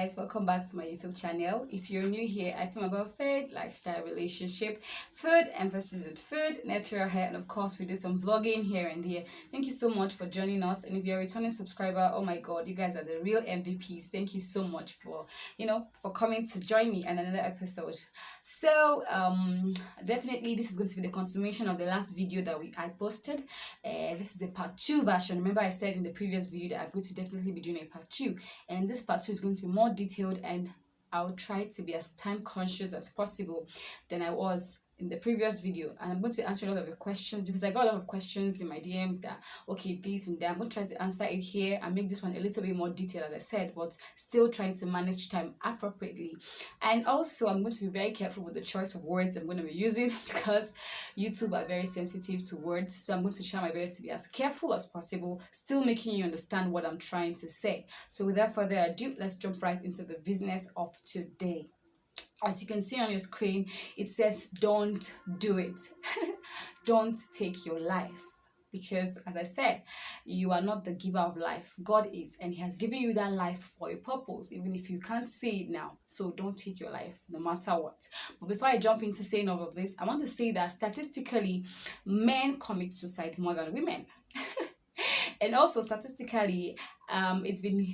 guys, welcome back to my YouTube channel. If you're new here, I film about faith, lifestyle, relationship, food, emphasis on food, natural hair, and of course we do some vlogging here and there. Thank you so much for joining us, and if you're a returning subscriber, oh my god, you guys are the real MVPs. Thank you so much for coming to join me in another episode. So definitely this is going to be the continuation of the last video that I posted. This is a part 2 version. Remember I said in the previous video that I'm going to definitely be doing a part 2, and this part 2 is going to be more detailed, and I'll try to be as time conscious as possible than I was in the previous video. And I'm going to be answering a lot of your questions because I got a lot of questions in my DMs that okay, this and that. I'm going to try to answer it here and make this one a little bit more detailed, as I said, but still trying to manage time appropriately. And also I'm going to be very careful with the choice of words I'm going to be using because YouTube are very sensitive to words. So I'm going to try my best to be as careful as possible, still making you understand what I'm trying to say. So without further ado, let's jump right into the business of today. As you can see on your screen, it says don't do it. Don't take your life, because as I said, you are not the giver of life. God is, and he has given you that life for a purpose, even if you can't see it now. So don't take your life no matter what. But before I jump into saying all of this, I want to say that statistically men commit suicide more than women. And also statistically, it's been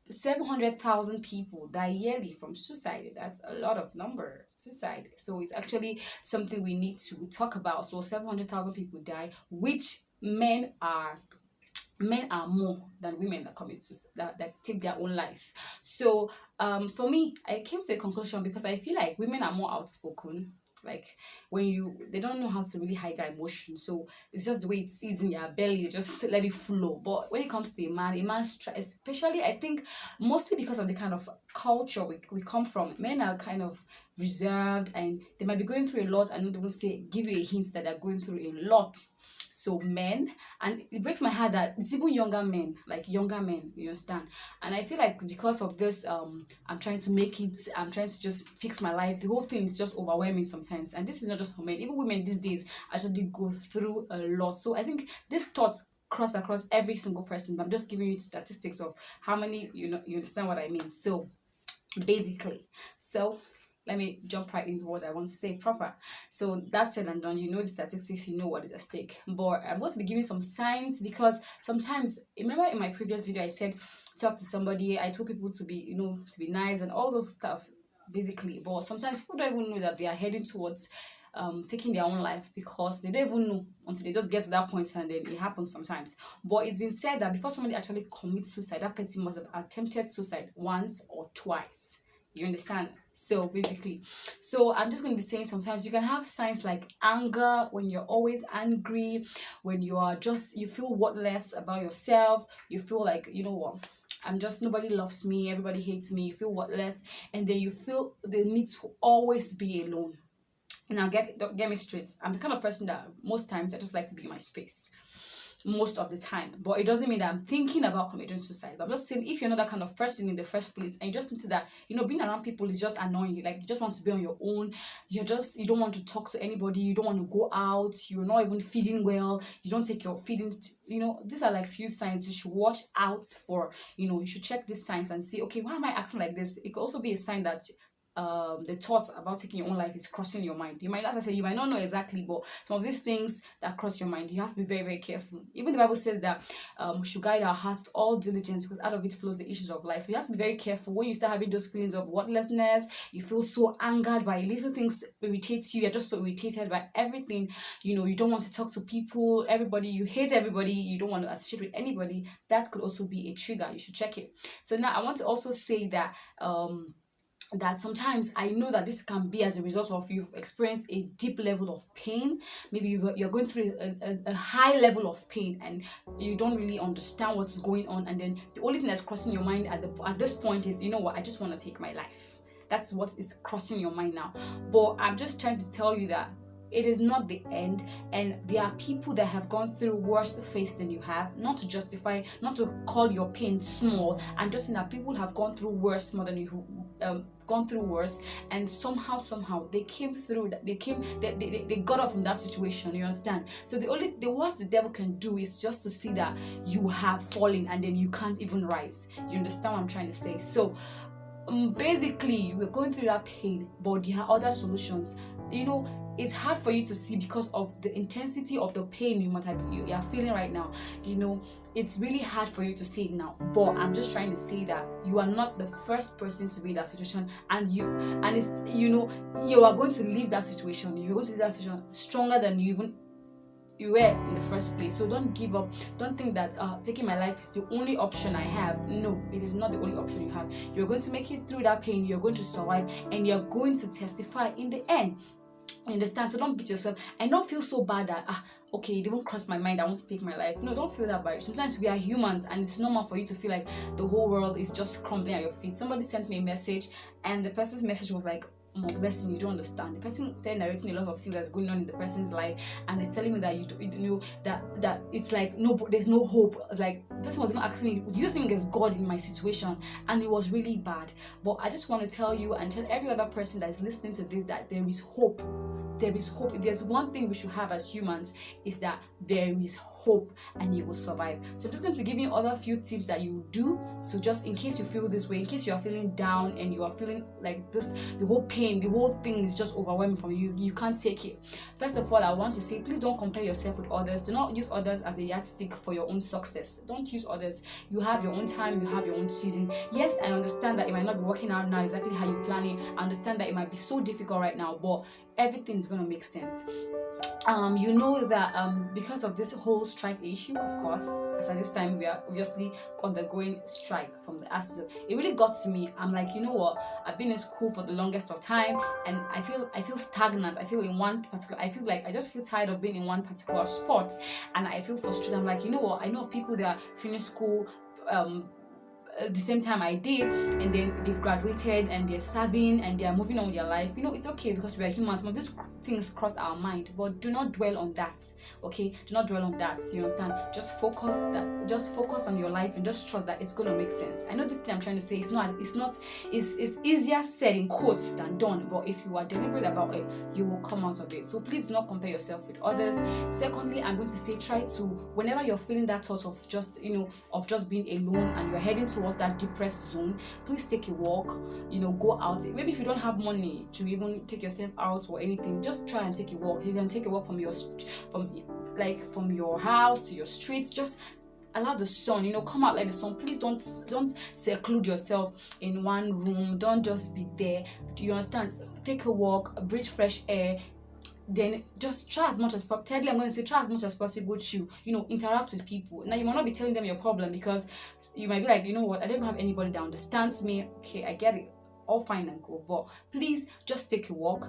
700,000 people die yearly from suicide. That's a lot of number, suicide. So it's actually something we need to talk about. So 700,000 people die, which men are more than women that commit suicide, that take their own life. So for me, I came to a conclusion because I feel like women are more outspoken. Like when they don't know how to really hide their emotions, so it's just the way it is in your belly, just let it flow. But when it comes to a man especially, I think mostly because of the kind of culture we come from, men are kind of reserved and they might be going through a lot and not even give you a hint that they're going through a lot. So men, and it breaks my heart that it's even younger men, you understand? And I feel like because of this, I'm trying to just fix my life. The whole thing is just overwhelming sometimes. And this is not just for men, even women these days actually go through a lot. So I think this thought cross across every single person, but I'm just giving you statistics of how many, you understand what I mean. So basically, let me jump right into what I want to say proper. So that's said and done. You know the statistics, you know what is at stake. But I'm going to be giving some signs because sometimes, remember in my previous video I said talk to somebody, I told people to be, to be nice and all those stuff basically. But sometimes people don't even know that they are heading towards taking their own life because they don't even know until they just get to that point, and then it happens sometimes. But it's been said that before somebody actually commits suicide, that person must have attempted suicide once or twice. You understand? So basically, I'm just going to be saying sometimes you can have signs like anger, when you're always angry, when you feel worthless about yourself, you feel like, you know what, nobody loves me, everybody hates me, you feel worthless, and then you feel the need to always be alone. Now get me straight, I'm the kind of person that most times I just like to be in my space. Most of the time, but it doesn't mean that I'm thinking about committing suicide. But I'm just saying, if you're not that kind of person in the first place, and you just into that, being around people is just annoying. Like you just want to be on your own. You don't want to talk to anybody. You don't want to go out. You're not even feeding well. You don't take your feedings. These are like few signs you should watch out for. You should check these signs and see, okay, why am I acting like this? It could also be a sign that the thoughts about taking your own life is crossing your mind. You might, as I say, you might not know exactly, but some of these things that cross your mind, you have to be very, very careful. Even the Bible says that we should guide our hearts to all diligence, because out of it flows the issues of life. So you have to be very careful when you start having those feelings of worthlessness. You feel so angered by little things, irritates you. You're just so irritated by everything. You don't want to talk to people, everybody. You hate everybody. You don't want to associate with anybody. That could also be a trigger. You should check it. So now I want to also say that that sometimes I know that this can be as a result of you've experienced a deep level of pain. Maybe you're going through a high level of pain and you don't really understand what's going on, and then the only thing that's crossing your mind at this point is, you know what, I just want to take my life. That's what is crossing your mind now. But I'm just trying to tell you that it is not the end, and there are people that have gone through worse phase than you have. Not to justify, not to call your pain small. I'm just saying that people have gone through worse more than you gone through worse, and somehow they came through that. They got up from that situation. You understand? So the worst the devil can do is just to see that you have fallen and then you can't even rise. You understand what I'm trying to say? So basically, you were going through that pain, but there are other solutions. It's hard for you to see because of the intensity of the pain you are feeling right now. It's really hard for you to see it now, but I'm just trying to say that you are not the first person to be in that situation, and it's you are going to leave that situation. You're going to leave that situation stronger than you were in the first place. So don't give up. Don't think that taking my life is the only option I have. No, it is not the only option you have. You're going to make it through that pain. You're going to survive, and you're going to testify in the end. Understand? So don't beat yourself and don't feel so bad that okay, it didn't cross my mind, I want to take my life. No, don't feel that bad. Sometimes we are humans, and it's normal for you to feel like the whole world is just crumbling at your feet. Somebody sent me a message, and the person's message was like, more blessing, you don't understand. The person started narrating a lot of things that's going on in the person's life, and it's telling me that that it's like there's no hope. Like, the person was even asking me, do you think there's God in my situation? And it was really bad. But I just want to tell you and tell every other person that is listening to this that there is hope. There is hope. If there's one thing we should have as humans, is that there is hope, and you will survive. So I'm just going to be giving you other few tips that you do. So just in case you feel this way, in case you are feeling down and you are feeling like this, the whole pain, the whole thing is just overwhelming from you. You can't take it. First of all, I want to say, please don't compare yourself with others. Do not use others as a yardstick for your own success. Don't use others. You have your own time. You have your own season. Yes, I understand that it might not be working out now exactly how you plan it. I understand that it might be so difficult right now, but everything is going to make sense. Because of this whole strike issue, of course, as at this time we are obviously undergoing strike from the ASU. It really got to me. I'm like, you know what? I've been in school for the longest of time, and I feel stagnant. I just feel tired of being in one particular sport, and I feel frustrated. I'm like, you know what? I know of people that finished school at the same time I did, and then they've graduated and they're serving and they're moving on with their life. It's okay, because we are humans. Some of these things cross our mind, but do not dwell on that. Okay, do not dwell on that. You understand? Just focus on your life and just trust that it's gonna make sense. I know this thing I'm trying to say it's easier said in quotes than done, but if you are deliberate about it, you will come out of it. So please do not compare yourself with others. Secondly, I'm going to say, try to, whenever you're feeling that thought of just being alone and you're heading towards that depressed zone, please take a walk. Go out. Maybe if you don't have money to even take yourself out or anything, just try and take a walk. You can take a walk from your house to your streets. Just allow the sun, come out like the sun. Please don't seclude yourself in one room. Don't just be there. Do you understand? Take a walk, breathe fresh air. Then just try as much as possible. Thirdly, I'm going to say, try as much as possible to interact with people. Now, you might not be telling them your problem, because you might be like, you know what, I don't have anybody that understands me. Okay, I get it, all fine and cool, but please just take a walk,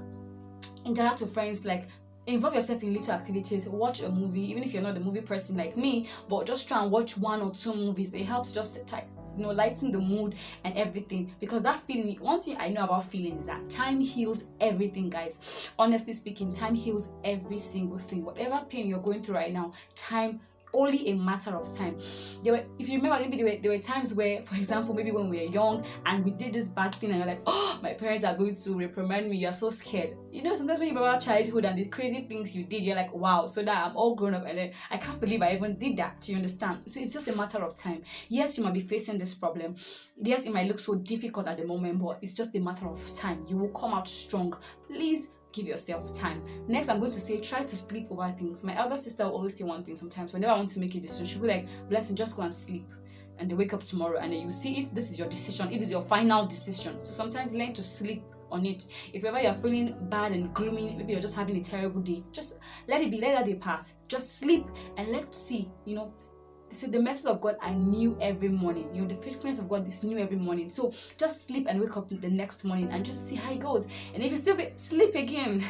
interact with friends, like involve yourself in little activities. Watch a movie, even if you're not a movie person like me, but just try and watch 1 or 2 movies. It helps just lighten the mood and everything, because that feeling, one thing I know about feelings is that time heals everything, guys. Honestly speaking, time heals every single thing. Whatever pain you're going through right now, time, only a matter of time. If you remember, maybe there were times where, for example, maybe when we were young and we did this bad thing and you're like, oh, my parents are going to reprimand me, you're so scared. Sometimes when you remember childhood and the crazy things you did, you're like, wow, so that I'm all grown up and then I can't believe I even did that. Do you understand? So it's just a matter of time. Yes, you might be facing this problem. Yes, it might look so difficult at the moment, but it's just a matter of time. You will come out strong. Please give yourself time. Next, I'm going to say, try to sleep over things. My elder sister will always say one thing sometimes. Whenever I want to make a decision, she'll be like, Blessing, just go and sleep. And then wake up tomorrow, and then you see if this is your decision, it is your final decision. So sometimes learn to sleep on it. If ever you're feeling bad and gloomy, maybe you're just having a terrible day, just let it be, let that day pass. Just sleep and let's see, See, the mercies of God are new every morning. The faithfulness of God is new every morning. So just sleep and wake up the next morning and just see how it goes. And if you still sleep again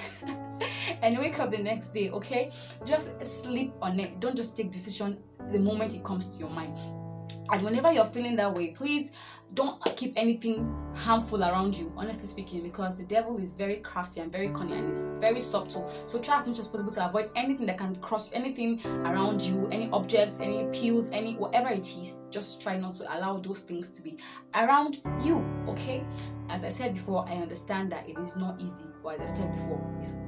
and wake up the next day, okay? Just sleep on it. Don't just take decision the moment it comes to your mind. And whenever you're feeling that way, please don't keep anything harmful around you, honestly speaking, because the devil is very crafty and very cunning and is very subtle. So try as much as possible to avoid anything that can cross anything around you, any objects, any pills, any whatever it is. Just try not to allow those things to be around you, okay? as I said before, I understand that it is not easy, but as I said before,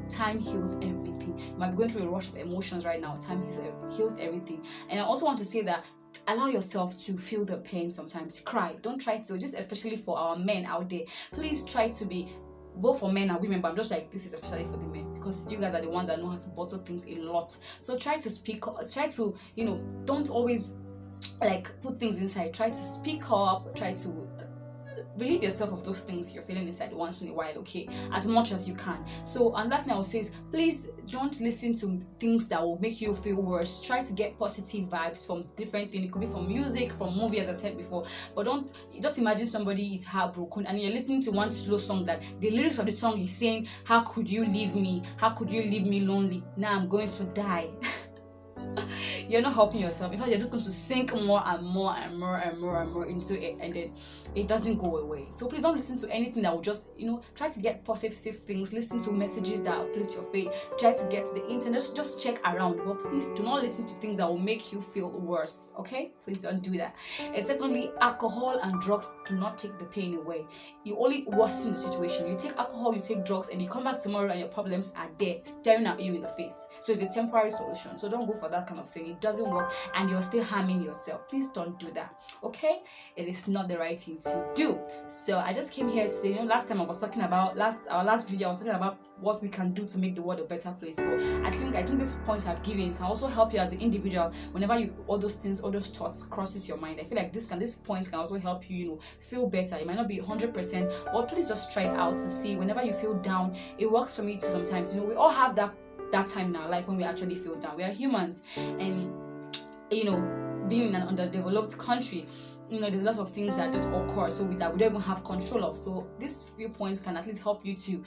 time heals everything. You might be going through a rush of emotions right now. Time heals everything. And I also want to say that allow yourself to feel the pain sometimes. Cry. Don't try to, just especially for our men out there, please try to be, both for men and women, but I'm just like, this is especially for the men, because you guys are the ones that know how to bottle things a lot. So try to speak, try to, don't always like put things inside. Try to speak up, try to relieve yourself of those things you're feeling inside once in a while, okay, as much as you can. So, and that thing I would say is, please don't listen to things that will make you feel worse. Try to get positive vibes from different things. It could be from music, from movie, as I said before, but don't just imagine somebody is heartbroken and you're listening to one slow song that the lyrics of the song is saying, how could you leave me, how could you leave me lonely, now I'm going to die. You're not helping yourself. In fact, you're just going to sink more and more and more and more and more into it, and then it doesn't go away. So please don't listen to anything that will just, try to get positive things. Listen to messages that uplift your faith. Try to get to the internet. Just check around. But please do not listen to things that will make you feel worse. Okay? Please don't do that. And secondly, alcohol and drugs do not take the pain away. You only worsen the situation. You take alcohol, you take drugs, and you come back tomorrow and your problems are there, staring at you in the face. So it's a temporary solution. So don't go for that kind of thing. It doesn't work and you're still harming yourself. Please don't do that. Okay? It is not the right thing to do. So I just came here today. Last time I was talking about our last video, I was talking about what we can do to make the world a better place. But I think these points I've given can also help you as an individual whenever all those thoughts crosses your mind. I feel like these points can also help you, feel better. It might not be 100%, but please just try it out to see. Whenever you feel down, it works for me too sometimes. We all have that time in our life when we actually feel down. We are humans, and being in an underdeveloped country, there's a lot of things that just occur that we don't even have control of. So these few points can at least help you to,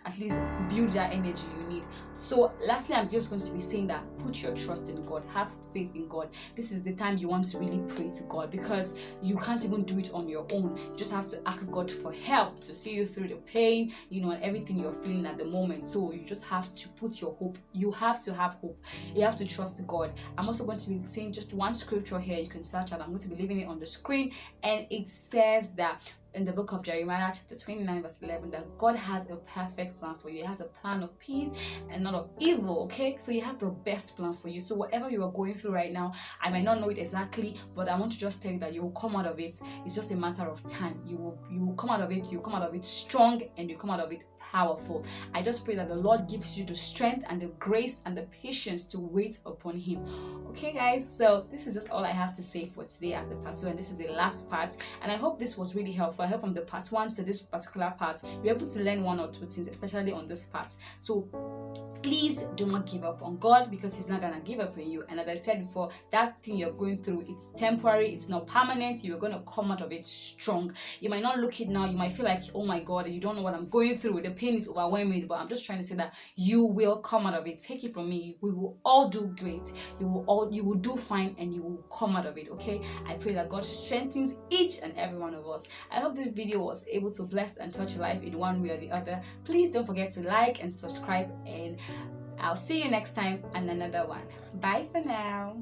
at least build that energy you need. So lastly, I'm just going to be saying that put your trust in God, have faith in God. This is the time you want to really pray to God, because you can't even do it on your own. You just have to ask God for help to see you through the pain, and everything you're feeling at the moment. So you just have to put your hope. You have to have hope. You have to trust God. I'm also going to be saying just one scripture here. You can search out. I'm going to be leaving it on the screen, and it says that in the book of Jeremiah chapter 29 verse 11 that God has a perfect plan for you. He has a plan of peace and not of evil. Okay, so He has the best plan for you. So whatever you are going through right now, I might not know it exactly, but I want to just tell you that you will come out of it. It's just a matter of time. You will come out of it. You come out of it strong, and you come out of it powerful. I just pray that the Lord gives you the strength and the grace and the patience to wait upon Him. Okay guys, so this is just all I have to say for today as the part 2, and this is the last part, and I hope this was really helpful. I hope from the part 1 to this particular part you're able to learn one or two things, especially on this part. So please do not give up on God, because He's not gonna give up on you. And as I said before, that thing you're going through, it's temporary, it's not permanent. You're gonna come out of it strong. You might not look it now, you might feel like, oh my God, you don't know what I'm going through, the pain is overwhelming, but I'm just trying to say that you will come out of it. Take it from me, we will all do great. You will do fine, and you will come out of it. Okay, I pray that God strengthens each and every one of us. I hope this video was able to bless and touch your life in one way or the other. Please don't forget to like and subscribe, and I'll see you next time on another one. Bye for now.